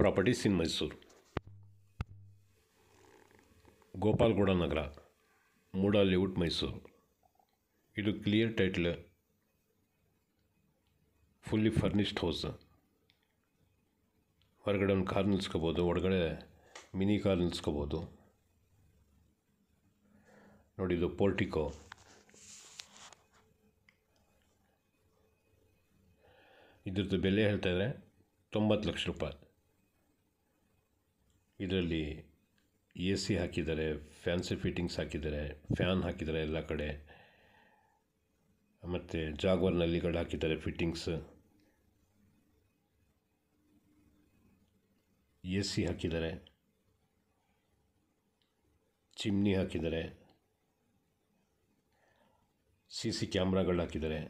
Properties in Mysuru. Gopalgowda Nagar, MUDA layout, Mysuru. ಇದು clear title, fully furnished house. ಹೊರಗಡೆ ಒಂದು ಕಾರ್ ನಿಲ್ಸ್ಕೋಬೋದು, ಒಳಗಡೆ ಮಿನಿ ಕಾರ್ ನಿಲ್ಸ್ಕೋಬೋದು. ನೋಡಿ, ಇದು ಪೋರ್ಟಿಕೋ. ಇದ್ರದ್ದು ಬೆಲೆ ಹೇಳ್ತಾಯಿದ್ರೆ 90 ಲಕ್ಷ ರೂಪಾಯಿ. ಇದರಲ್ಲಿ AC ಹಾಕಿದ್ದಾರೆ, ಫ್ಯಾನ್ಸಿ ಫಿಟ್ಟಿಂಗ್ಸ್ ಹಾಕಿದ್ದಾರೆ, ಫ್ಯಾನ್ ಹಾಕಿದ್ದಾರೆ ಎಲ್ಲ ಕಡೆ, ಮತ್ತು ಜಾಗ್ವಾರ್ ನಲ್ಲಿಗಳು ಹಾಕಿದ್ದಾರೆ ಫಿಟ್ಟಿಂಗ್ಸ್, AC ಹಾಕಿದ್ದಾರೆ, ಚಿಮ್ನಿ ಹಾಕಿದ್ದಾರೆ, CC ಕ್ಯಾಮ್ರಾಗಳು ಹಾಕಿದ್ದಾರೆ,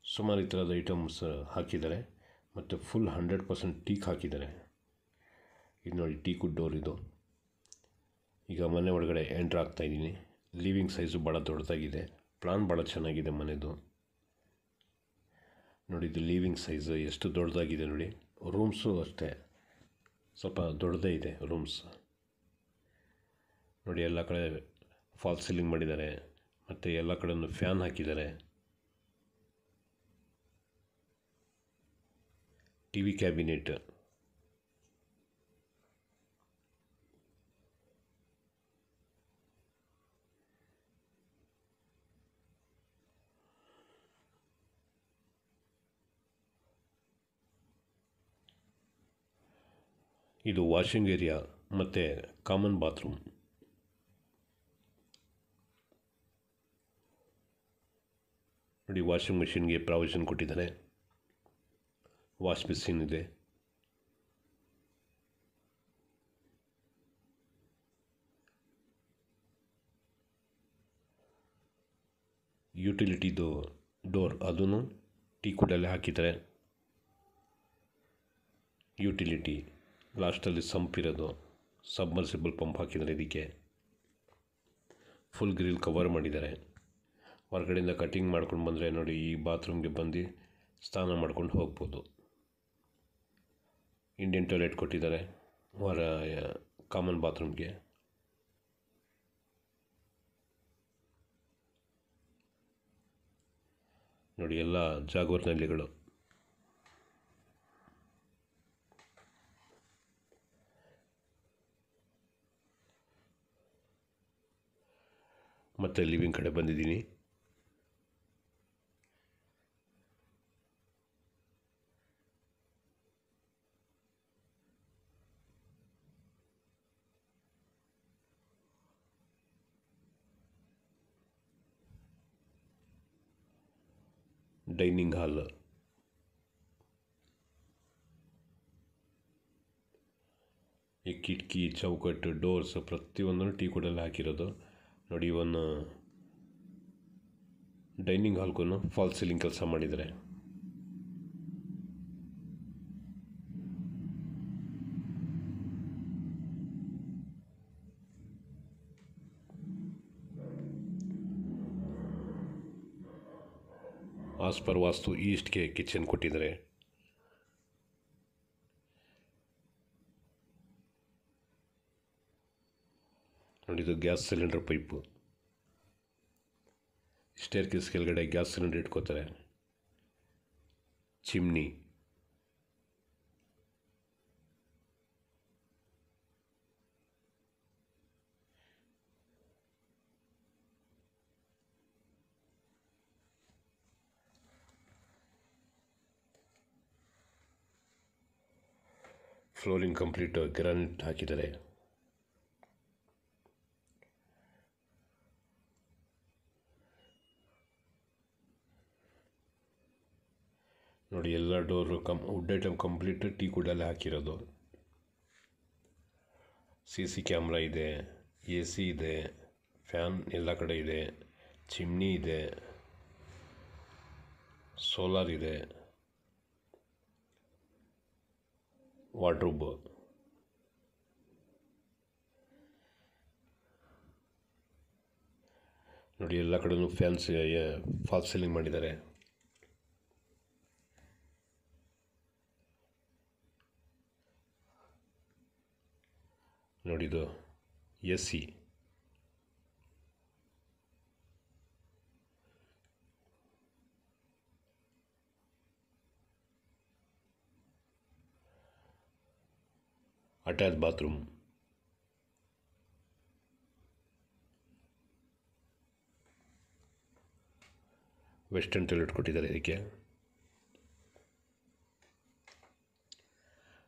ಸುಮಾರು ಈ ಥರದ ಐಟಮ್ಸ್ ಹಾಕಿದ್ದಾರೆ. ಮತ್ತು ಫುಲ್ 100% ಟೀಕ್ ಹಾಕಿದ್ದಾರೆ. ಇದು ನೋಡಿ, ಟೀಕು ಡೋರ್ ಇದು. ಈಗ ಮನೆ ಒಳಗಡೆ ಎಂಟ್ರ್ ಆಗ್ತಾಯಿದ್ದೀನಿ. ಲಿವಿಂಗ್ ಸೈಜು ಭಾಳ ದೊಡ್ಡದಾಗಿದೆ. ಪ್ಲಾನ್ ಭಾಳ ಚೆನ್ನಾಗಿದೆ ಮನೆದು. ನೋಡಿ, ಇದು ಲಿವಿಂಗ್ ಸೈಜ್ ಎಷ್ಟು ದೊಡ್ಡದಾಗಿದೆ ನೋಡಿ. ರೂಮ್ಸು ಅಷ್ಟೇ, ಸ್ವಲ್ಪ ದೊಡ್ಡದೇ ಇದೆ ರೂಮ್ಸ್. ನೋಡಿ, ಎಲ್ಲ ಕಡೆ ಫಾಲ್ ಸೀಲಿಂಗ್ ಮಾಡಿದ್ದಾರೆ, ಮತ್ತು ಎಲ್ಲ ಕಡೆಯೂ ಫ್ಯಾನ್ ಹಾಕಿದ್ದಾರೆ. TV ಕ್ಯಾಬಿನೆಟ್, ಇದು ವಾಷಿಂಗ್ ಏರಿಯಾ ಮತ್ತು ಕಾಮನ್ ಬಾತ್ರೂಮ್. ನೋಡಿ, ವಾಷಿಂಗ್ ಮೆಷಿನ್ಗೆ ಪ್ರಾವಿಷನ್ ಕೊಟ್ಟಿದ್ದಾರೆ. ವಾಶ್ ಬೇಸಿನ್ ಇದೆ. ಯುಟಿಲಿಟಿದು ಡೋರ್ ಅದೂ ಟೀಕುಡಲ್ಲೇ ಹಾಕಿದ್ದಾರೆ. ಯುಟಿಲಿಟಿ ಲಾಸ್ಟಲ್ಲಿ ಸಂಪ್ ಇರೋದು, ಸಬ್ಮರ್ಸಿಬಲ್ ಪಂಪ್ ಹಾಕಿದ್ದಾರೆ. ಇದಕ್ಕೆ ಫುಲ್ ಗ್ರಿಲ್ ಕವರ್ ಮಾಡಿದ್ದಾರೆ. ಹೊರಗಡೆಯಿಂದ ಕಟಿಂಗ್ ಮಾಡ್ಕೊಂಡು ಬಂದರೆ ನೋಡಿ, ಈ ಬಾತ್ರೂಮ್ಗೆ ಬಂದು ಸ್ನಾನ ಮಾಡ್ಕೊಂಡು ಹೋಗ್ಬೋದು. ಇಂಡಿಯನ್ ಟಾಯ್ಲೆಟ್ ಕೊಟ್ಟಿದ್ದಾರೆ ಕಾಮನ್ ಬಾತ್ರೂಮ್ಗೆ. ನೋಡಿ, ಎಲ್ಲ ಜಾಗ್ವಾರ್ ನಲ್ಲಿಗಳು. ಮತ್ತು ಲಿವಿಂಗ್ ಕಡೆ ಬಂದಿದ್ದೀನಿ. ಡೈನಿಂಗ್ ಹಾಲ್, ಈ ಕಿಟಕಿ, ಚೌಕಟ್ಟು, ಡೋರ್ಸ್ ಪ್ರತಿಯೊಂದನ್ನು ಟೀಕುಡಲ್ಲಿ ಹಾಕಿರೋದು. ನೋಡಿ, ಒಂದು ಡೈನಿಂಗ್ ಹಾಲ್ಗೂ ಫಾಲ್ ಸೀಲಿಂಗ್ ಕೆಲಸ ಮಾಡಿದ್ದಾರೆ. ಆಸ್ ಪರ್ ವಾಸ್ತು ಈಸ್ಟ್ಗೆ ಕಿಚನ್ ಕೊಟ್ಟಿದ್ದಾರೆ. ನೋಡಿ, ಇದು gas cylinder pipe. Stair case ಕೆಳಗಡೆ ಗ್ಯಾಸ್ ಸಿಲಿಂಡರ್ ಇಟ್ಕೋತಾರೆ. ಚಿಮ್ನಿ, ಫ್ಲೋರಿಂಗ್ ಕಂಪ್ಲೀಟ್ ಗ್ರಾನೈಟ್ ಹಾಕಿದ್ದಾರೆ. ನೋಡಿ, ಎಲ್ಲ ಡೋರು ವುಡ್ ಐಟಮ್ ಕಂಪ್ಲೀಟ್ ಟೀಕುಡಲ್ಲೇ ಹಾಕಿರೋದು. CC ಕ್ಯಾಮ್ರಾ ಇದೆ, AC ಇದೆ, ಫ್ಯಾನ್ ಎಲ್ಲ ಕಡೆ ಇದೆ, ಚಿಮ್ನಿ ಇದೆ, ಸೋಲಾರ್ ಇದೆ, ವಾರ್ಡ್ರೋಬ್. ನೋಡಿ, ಎಲ್ಲ ಕಡೆಯೂ ಫ್ಯಾನ್ಸಿ ಫಾಲ್ ಸೀಲಿಂಗ್ ಮಾಡಿದ್ದಾರೆ. ನೋಡಿದು AC. Attach bathroom. Western toilet ಕೊಟ್ಟಿದ್ದಾರೆ ಇದಕ್ಕೆ.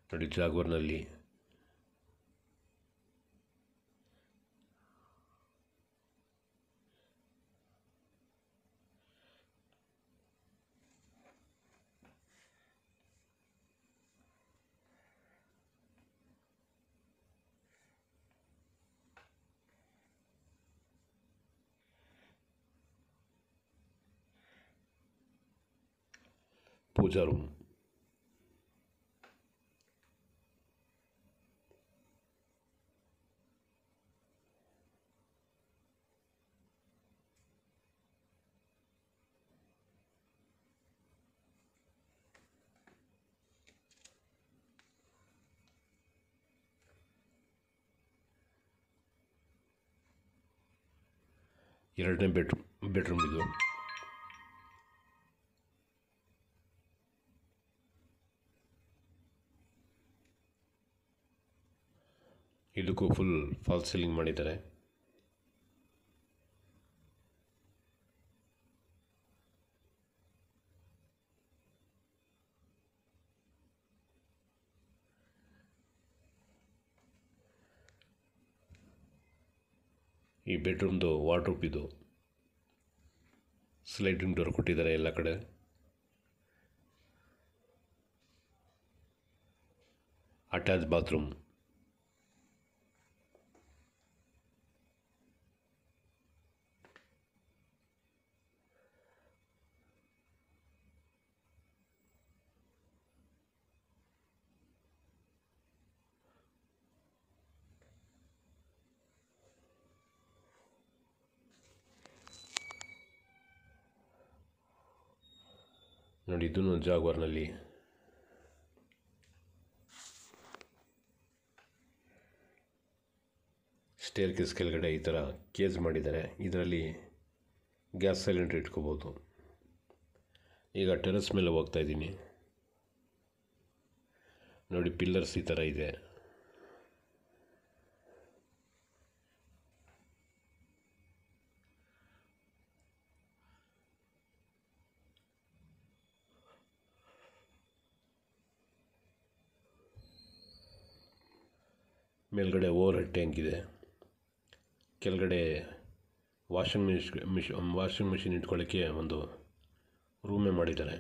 ನೋಡಿ ಜಾಗ್ವಾರ್ನಲ್ಲಿ ಪೂಜಾ ರೂಮ್. ಎರಡನೇ ಬೆಡ್ರೂಮ್ ಇದು. ಇದಕ್ಕೂ ಫುಲ್ ಫಾಲ್ಸ್ ಸೀಲಿಂಗ್ ಮಾಡಿದ್ದಾರೆ. ಈ ಬೆಡ್ರೂಮ್ದು ವಾರ್ಡ್ರೋಬ್ ಇದು. ಸ್ಲೈಡಿಂಗ್ ಡೋರ್ ಕೊಟ್ಟಿದ್ದಾರೆ ಎಲ್ಲ ಕಡೆ. Attach bathroom. ನೋಡಿ ಇದನ್ನು ಜಾಗ್ವಾರ್ನಲ್ಲಿ. ಸ್ಟೇರ್ ಕೇಸ್ ಕೆಳಗಡೆ ಈ ಥರ ಕೇಜ್ ಮಾಡಿದ್ದಾರೆ. ಇದರಲ್ಲಿ ಗ್ಯಾಸ್ ಸಿಲಿಂಡರ್ ಇಟ್ಕೋಬೋದು. ಈಗ ಟೆರೆಸ್ ಮೇಲೆ ಹೋಗ್ತಾ ಇದ್ದೀನಿ. ನೋಡಿ ಪಿಲ್ಲರ್ಸ್ ಈ ಥರ ಇದೆ. ಮೇಲ್ಗಡೆ ಓವರ್ ಹೆಡ್ ಟ್ಯಾಂಕ್ ಇದೆ. ಕೆಳಗಡೆ ವಾಷಿಂಗ್ ಮಿಷಿನ್ ಇಟ್ಕೊಳ್ಳೋಕ್ಕೆ ಒಂದು ರೂಮೇ ಮಾಡಿದ್ದಾರೆ.